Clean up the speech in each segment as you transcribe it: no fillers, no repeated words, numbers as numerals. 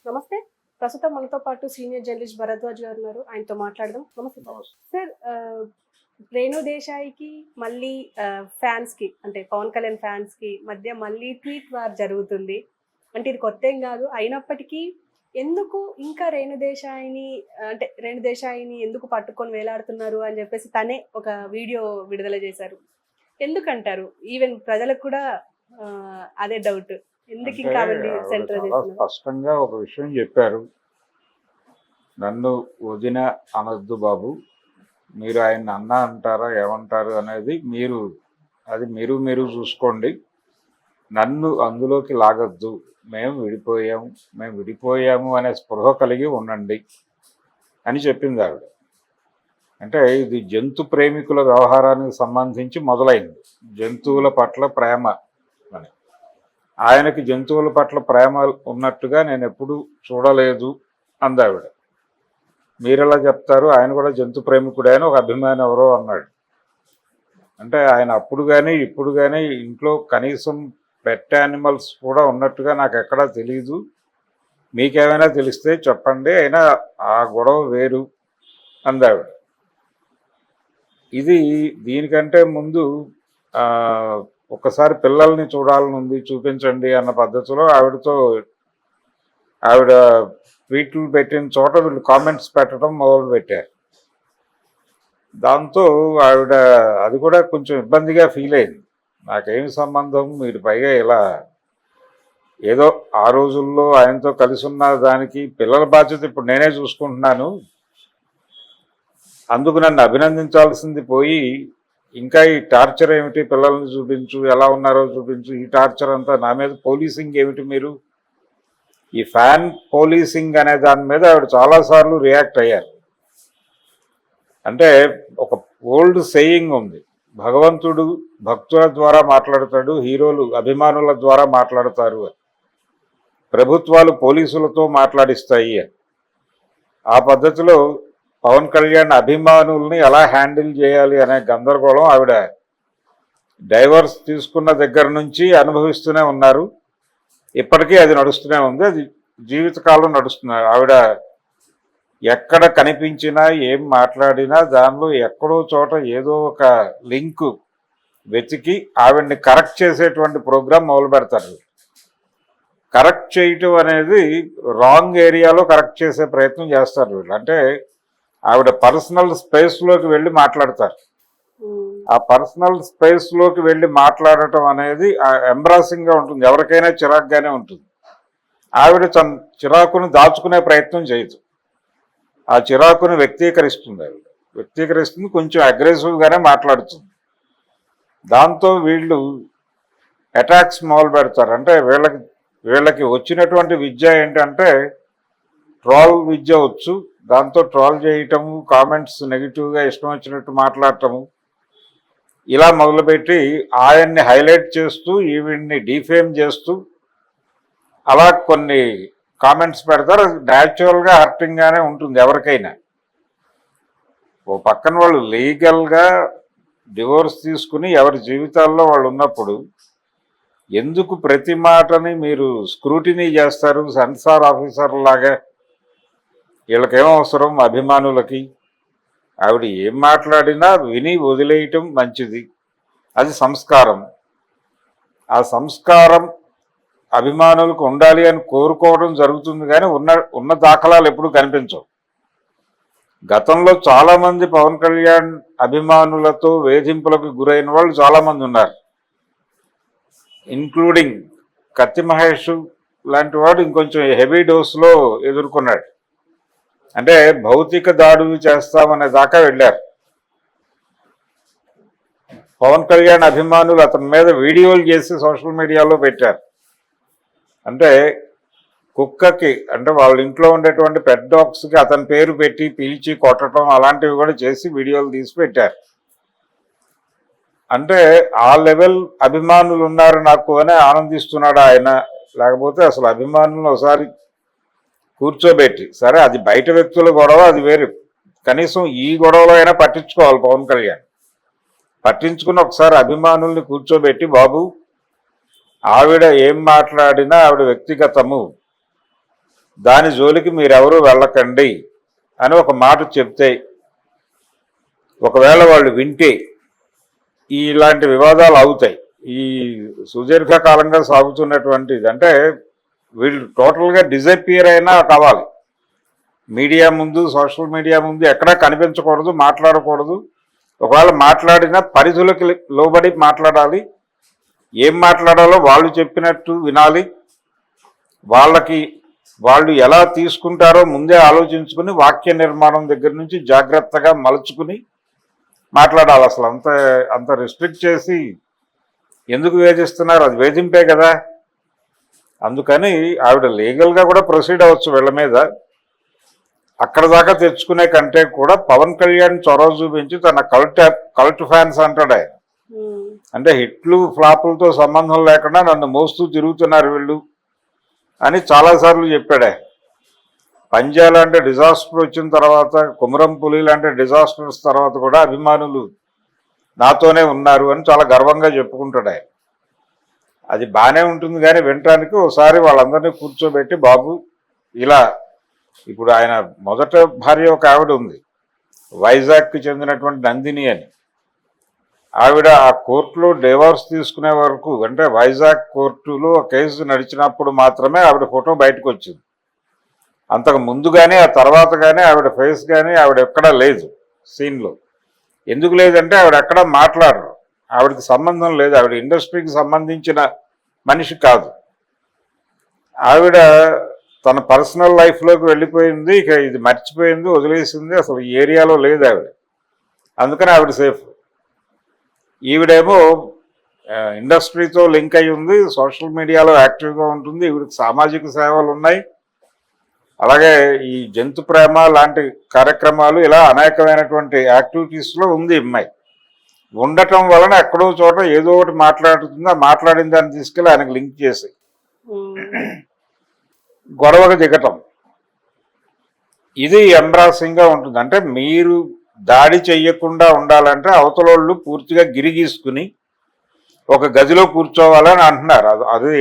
నమస్తే. ప్రస్తుతం మనతో పాటు సీనియర్ జర్నలిస్ట్ భరద్వాజ్ గారు ఉన్నారు. ఆయనతో మాట్లాడదాం. నమస్తే సార్. రేణు దేశాయికి మళ్ళీ ఫ్యాన్స్‌కి అంటే పవన్ కళ్యాణ్ ఫ్యాన్స్‌కి మధ్య మళ్ళీ ట్వీట్ వార్ జరుగుతుంది. అంటే ఇది కొత్తేం గాదు. అయినప్పటికీ ఎందుకు ఇంకా రేణు దేశాయిని ఎందుకు పట్టుకొని వేలాడుతున్నారు అని జెప్పేసి తనే ఒక వీడియో విడుదల చేశారు. ఎందుకంటారు? ఈవెన్ ప్రజలకు కూడా అదే డౌట్. ఎందుకు ఇంకా మళ్ళీ సెంటర్ చేస్తున్నారు? స్పష్టంగా ఒక విషయం చెప్పారు. నన్ను వదిన అనొద్దు బాబు, మీరు ఆయన అన్న అంటారా ఏమంటారు అనేది మీరు చూసుకోండి, నన్ను అందులోకి లాగద్దు, మేము విడిపోయాము అనే స్పృహ కలిగి ఉండండి అని చెప్పింది ఆవిడ. అంటే ఇది జంతు ప్రేమికుల వ్యవహారానికి సంబంధించి మొదలైంది. జంతువుల పట్ల ప్రేమ అని. ఆయనకి జంతువుల పట్ల ప్రేమ ఉన్నట్టుగా నేను ఎప్పుడు చూడలేదు అందావిడ. మీరెలా చెప్తారు, ఆయన కూడా జంతు ప్రేమికుడే అని ఒక అభిమాని ఎవరో అన్నాడు. అంటే ఆయన అప్పుడు కానీ ఇప్పుడు కానీ ఇంట్లో కనీసం పెట్ యానిమల్స్ కూడా ఉన్నట్టుగా నాకు ఎక్కడా తెలీదు, మీకేమైనా తెలిస్తే చెప్పండి, అయినా ఆ గొడవ వేరు అందావిడ. దీనికంటే ముందు ఒకసారి పిల్లల్ని చూడాలని ఉంది, చూపించండి అన్న పద్ధతిలో ఆవిడ ట్వీట్లు పెట్టిన చోట వీళ్ళు కామెంట్స్ పెట్టడం మొదలు పెట్టారు. దాంతో ఆవిడ అది కూడా కొంచెం ఇబ్బందిగా ఫీల్ అయింది. నాకేమి సంబంధం, మీరు పైగా ఇలా ఏదో ఆ రోజుల్లో ఆయనతో కలిసి ఉన్న దానికి పిల్లల బాధ్యత ఇప్పుడు నేనే చూసుకుంటున్నాను, అందుకు నన్ను అభినందించాల్సింది పోయి ఇంకా ఈ టార్చర్ ఏమిటి, పిల్లల్ని చూపించు, ఎలా ఉన్నారో చూపించు, ఈ టార్చర్ అంతా నా మీద పోలీసింగ్ ఏమిటి, మీరు ఈ ఫ్యాన్ పోలీసింగ్ అనే దాని మీద ఆవిడ చాలాసార్లు రియాక్ట్ అయ్యారు. అంటే ఒక ఓల్డ్ సేయింగ్ ఉంది, భగవంతుడు భక్తుల ద్వారా మాట్లాడతాడు, హీరోలు అభిమానుల ద్వారా మాట్లాడతారు అని, ప్రభుత్వాలు పోలీసులతో మాట్లాడిస్తాయి అని. ఆ పద్ధతిలో పవన్ కళ్యాణ్ అభిమానుల్ని ఎలా హ్యాండిల్ చేయాలి అనే గందరగోళం ఆవిడ డైవర్స్ తీసుకున్న దగ్గర నుంచి అనుభవిస్తూనే ఉన్నారు. ఇప్పటికీ అది నడుస్తూనే ఉంది, అది జీవితకాలం నడుస్తుంది. ఆవిడ ఎక్కడ కనిపించినా ఏం మాట్లాడినా దానిలో ఎక్కడో చోట ఏదో ఒక లింకు వెతికి ఆవిడ్ని కరెక్ట్ చేసేటువంటి ప్రోగ్రాం మొదలు పెడతారు. కరెక్ట్ చేయటం అనేది రాంగ్ ఏరియాలో కరెక్ట్ చేసే ప్రయత్నం చేస్తారు వీళ్ళు. అంటే ఆవిడ పర్సనల్ స్పేస్లోకి వెళ్ళి మాట్లాడతారు. ఆ పర్సనల్ స్పేస్లోకి వెళ్ళి మాట్లాడటం అనేది ఎంబ్రాసింగ్గా ఉంటుంది, ఎవరికైనా చిరాకుగానే ఉంటుంది. ఆవిడ తన చిరాకును దాచుకునే ప్రయత్నం చేయదు, ఆ చిరాకును వ్యక్తీకరిస్తుంది. కొంచెం అగ్రెసివ్గానే మాట్లాడుతుంది. దాంతో వీళ్ళు అటాక్స్ మొదలు పెడతారు. అంటే వీళ్ళకి వచ్చినటువంటి విద్య ఏంటంటే ట్రోల్ విద్య వచ్చు. దాంతో ట్రోల్ చేయటము, కామెంట్స్ నెగిటివ్గా ఇష్టం వచ్చినట్టు మాట్లాడటము, ఇలా మొదలుపెట్టి ఆయన్ని హైలైట్ చేస్తూ ఈవిడ్ని డిఫేమ్ చేస్తూ అలా కొన్ని కామెంట్స్ పెడతారు. న్యాచురల్గా హర్టింగ్గానే ఉంటుంది ఎవరికైనా. ఓ పక్కన వాళ్ళు లీగల్గా డివోర్స్ తీసుకుని ఎవరి జీవితాల్లో వాళ్ళు ఉన్నప్పుడు ఎందుకు ప్రతి మాటని మీరు స్క్రూటినీ చేస్తారు సెన్సార్ ఆఫీసర్ లాగా? వీళ్ళకేమో అవసరం అభిమానులకి, ఆవిడ ఏం మాట్లాడినా విని వదిలేయటం మంచిది, అది సంస్కారం. ఆ సంస్కారం అభిమానులకు ఉండాలి అని కోరుకోవడం జరుగుతుంది, కానీ ఉన్న దాఖలాలు ఎప్పుడు కనిపించవు. గతంలో చాలామంది పవన్ కళ్యాణ్ అభిమానులతో వేధింపులకు గురైన వాళ్ళు చాలామంది ఉన్నారు, ఇంక్లూడింగ్ కత్తి మహేష్ లాంటి వాడు ఇంకొంచెం హెవీ డోస్లో ఎదుర్కొన్నాడు. అంటే భౌతిక దాడులు చేస్తామనే దాకా వెళ్ళారు. పవన్ కళ్యాణ్ అభిమానులు అతని మీద వీడియోలు చేసి సోషల్ మీడియాలో పెట్టారు. అంటే కుక్కకి, అంటే వాళ్ళ ఇంట్లో ఉండేటువంటి పెట్ డాగ్స్కి అతని పేరు పెట్టి పిలిచి కొట్టడం అలాంటివి కూడా చేసి వీడియోలు తీసి పెట్టారు. అంటే ఆ లెవెల్ అభిమానులు ఉన్నారు నాకు అని ఆనందిస్తున్నాడు ఆయన. లేకపోతే అసలు అభిమానులను ఒకసారి కూర్చోబెట్టి, సరే అది బయట వ్యక్తుల గొడవ, అది వేరు, కనీసం ఈ గొడవలో అయినా పట్టించుకోవాలి పవన్ కళ్యాణ్. పట్టించుకుని ఒకసారి అభిమానుల్ని కూర్చోబెట్టి, బాబు ఆవిడ ఏం మాట్లాడినా ఆవిడ వ్యక్తిగతము, దాని జోలికి మీరెవరూ వెళ్ళకండి అని ఒక మాట చెప్తే, ఒకవేళ వాళ్ళు వింటే ఇలాంటి వివాదాలు అవుతాయి. ఈ సుదీర్ఘకాలంగా సాగుతున్నటువంటిది అంటే వీళ్ళు టోటల్గా డిజపియర్ అయినా కావాలి. మీడియా ముందు, సోషల్ మీడియా ముందు ఎక్కడా కనిపించకూడదు, మాట్లాడకూడదు. ఒకవేళ మాట్లాడినా పరిధులకు లోబడి మాట్లాడాలి. ఏం మాట్లాడాలో వాళ్ళు చెప్పినట్టు వినాలి. వాళ్ళు ఎలా తీసుకుంటారో ముందే ఆలోచించుకుని వాక్య నిర్మాణం దగ్గర నుంచి జాగ్రత్తగా మలుచుకుని మాట్లాడాలి. అసలు అంత రిస్ట్రిక్ట్ చేసి ఎందుకు వేధిస్తున్నారు? అది వేధింపే కదా. అందుకని ఆవిడ లీగల్గా కూడా ప్రొసీడ్ అవ్వచ్చు వీళ్ళ మీద. అక్కడ దాకా తెచ్చుకునే కంటే కూడా పవన్ కళ్యాణ్ చొరవ చూపించి తన కల్ట్ ఫ్యాన్స్ అంటాడు ఆయన. అంటే హిట్లు ఫ్లాపులతో సంబంధం లేకుండా నన్ను మోస్తూ తిరుగుతున్నారు వీళ్ళు అని చాలాసార్లు చెప్పాడే. పంజా లాంటి డిజాస్టర్ వచ్చిన తర్వాత, కుమరం పులి లాంటి డిజాస్టర్స్ తర్వాత కూడా అభిమానులు నాతోనే ఉన్నారు అని చాలా గర్వంగా చెప్పుకుంటాడు ఆయన. అది బాగానే ఉంటుంది, కానీ వినటానికి ఒకసారి వాళ్ళందరినీ కూర్చోబెట్టి, బాబు ఇలా ఇప్పుడు ఆయన మొదట భార్య ఒక ఆవిడ ఉంది, వైజాగ్కి చెందినటువంటి నందిని అని. ఆవిడ ఆ కోర్టులో డివోర్స్ తీసుకునే వరకు, అంటే వైజాగ్ కోర్టులో కేసు నడిచినప్పుడు మాత్రమే ఆవిడ ఫోటో బయటకు వచ్చింది. అంతకు ముందు కానీ ఆ తర్వాత కానీ ఆవిడ ఫేస్ కానీ ఆవిడ ఎక్కడా లేదు సీన్లో. ఎందుకు లేదంటే ఆవిడ ఎక్కడా మాట్లాడరు, ఆవిడకి సంబంధం లేదు, ఆవిడ ఇండస్ట్రీకి సంబంధించిన మనిషి కాదు. ఆవిడ తన పర్సనల్ లైఫ్లోకి వెళ్ళిపోయింది, ఇక ఇది మర్చిపోయింది, వదిలేసింది, అసలు ఈ ఏరియాలో లేదు ఆవిడ. అందుకని ఆవిడ సేఫ్. ఈవిడేమో ఇండస్ట్రీతో లింక్ అయి ఉంది, సోషల్ మీడియాలో యాక్టివ్గా ఉంటుంది, ఈవిడికి సామాజిక సేవలు ఉన్నాయి, అలాగే ఈ జంతు ప్రేమ లాంటి కార్యక్రమాలు, ఇలా అనేకమైనటువంటి యాక్టివిటీస్లో ఉంది అమ్మాయి. ఉండటం వలన ఎక్కడో చోట ఏదో ఒకటి మాట్లాడుతుంది, ఆ మాట్లాడిన దాన్ని తీసుకెళ్ళి ఆయనకు లింక్ చేసి గొడవకు దిగటం, ఇది ఎంబ్రాసింగ్గా ఉంటుంది. అంటే మీరు దాడి చెయ్యకుండా ఉండాలంటే అవతలోళ్ళు పూర్తిగా గిరిగీసుకుని ఒక గదిలో కూర్చోవాలని అంటున్నారు. అది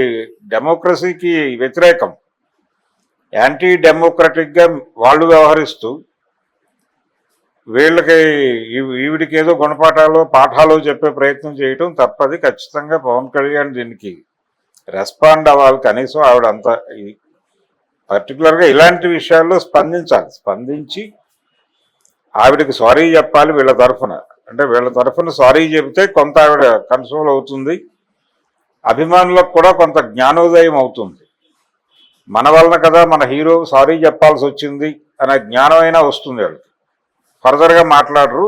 డెమోక్రసీకి వ్యతిరేకం. యాంటీ డెమోక్రటిక్గా వాళ్ళు వ్యవహరిస్తూ వీళ్ళకి ఈవిడికి ఏదో గుణపాఠాలు పాఠాలు చెప్పే ప్రయత్నం చేయటం తప్పది. ఖచ్చితంగా పవన్ కళ్యాణ్ దీనికి రెస్పాండ్ అవ్వాలి. కనీసం ఆవిడ అంత పర్టికులర్గా ఇలాంటి విషయాల్లో స్పందించి ఆవిడకి సారీ చెప్పాలి వీళ్ళ తరఫున. అంటే వీళ్ళ తరఫున సారీ చెబితే కొంత ఆవిడ కన్సోల్ అవుతుంది, అభిమానులకు కూడా కొంత జ్ఞానోదయం అవుతుంది. మన వలన కదా మన హీరో సారీ చెప్పాల్సి వచ్చింది అనే జ్ఞానం అయినా వస్తుంది వాళ్ళకి. ఫర్దర్గా మాట్లాడరు.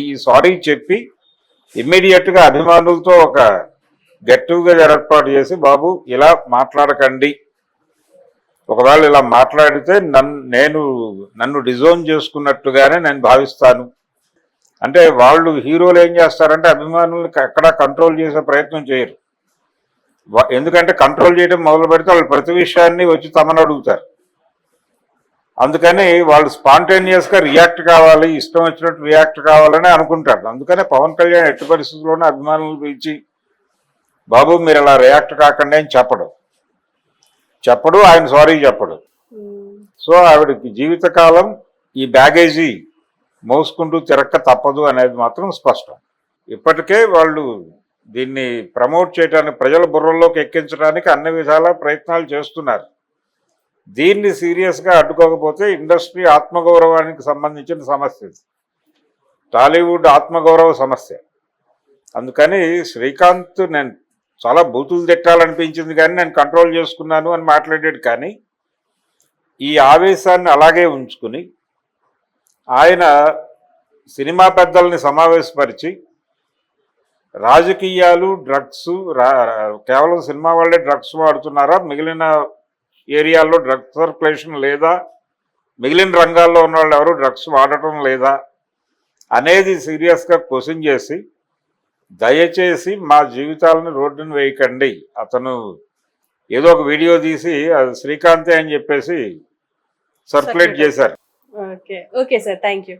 ఈ సారీ చెప్పి ఇమ్మీడియట్గా అభిమానులతో ఒక గెట్ టుగెదర్ ఏర్పాటు చేసి, బాబు ఇలా మాట్లాడకండి, ఒకవేళ ఇలా మాట్లాడితే నన్ను డిజోన్ చేసుకున్నట్టుగానే నేను భావిస్తాను అంటే, వాళ్ళు హీరోలు ఏం చేస్తారంటే అభిమానులను ఎక్కడా కంట్రోల్ చేసే ప్రయత్నం చేయరు. ఎందుకంటే కంట్రోల్ చేయడం మొదలు పెడితే వాళ్ళు ప్రతి విషయాన్ని వచ్చి తమను అడుగుతారు. అందుకని వాళ్ళు స్పాంటేనియస్గా రియాక్ట్ కావాలి, ఇష్టం వచ్చినట్టు రియాక్ట్ కావాలని అనుకుంటారు. అందుకనే పవన్ కళ్యాణ్ ఎట్టి పరిస్థితుల్లోనే అభిమానులు పిలిచి, బాబు మీరు అలా రియాక్ట్ కాకండి అని చెప్పడు, ఆయన సారీ చెప్పడు. సో ఆవిడకి జీవితకాలం ఈ బ్యాగేజీ మోసుకుంటూ తిరక్క తప్పదు అనేది మాత్రం స్పష్టం. ఇప్పటికే వాళ్ళు దీన్ని ప్రమోట్ చేయడానికి, ప్రజల బుర్రల్లోకి ఎక్కించడానికి అన్ని విధాల ప్రయత్నాలు చేస్తున్నారు. దీన్ని సీరియస్గా అడ్డుకోకపోతే ఇండస్ట్రీ ఆత్మగౌరవానికి సంబంధించిన సమస్య, టాలీవుడ్ ఆత్మగౌరవ సమస్య. అందుకని శ్రీకాంత్ నేను చాలా బూతులు తిట్టాలనిపించింది కానీ నేను కంట్రోల్ చేసుకున్నాను అని మాట్లాడాడు. కానీ ఈ ఆవేశాన్ని అలాగే ఉంచుకుని ఆయన సినిమా పెద్దల్ని సమావేశపరిచి రాజకీయాలు, డ్రగ్స్, కేవలం సినిమా వాళ్ళే డ్రగ్స్ వాడుతున్నారా, మిగిలిన ఏరియాల్లో డ్రగ్స్ సర్క్యులేషన్ లేదా, మిగిలిన రంగాల్లో ఉన్న వాళ్ళు ఎవరు డ్రగ్స్ వాడటం లేదా అనేది సీరియస్గా క్వశ్చన్ చేసి, దయచేసి మా జీవితాలను రోడ్డును వేయకండి, అతను ఏదో ఒక వీడియో తీసి అది శ్రీకాంతే అని చెప్పేసి సర్క్యులేట్ చేశారు. Okay sir, thank you.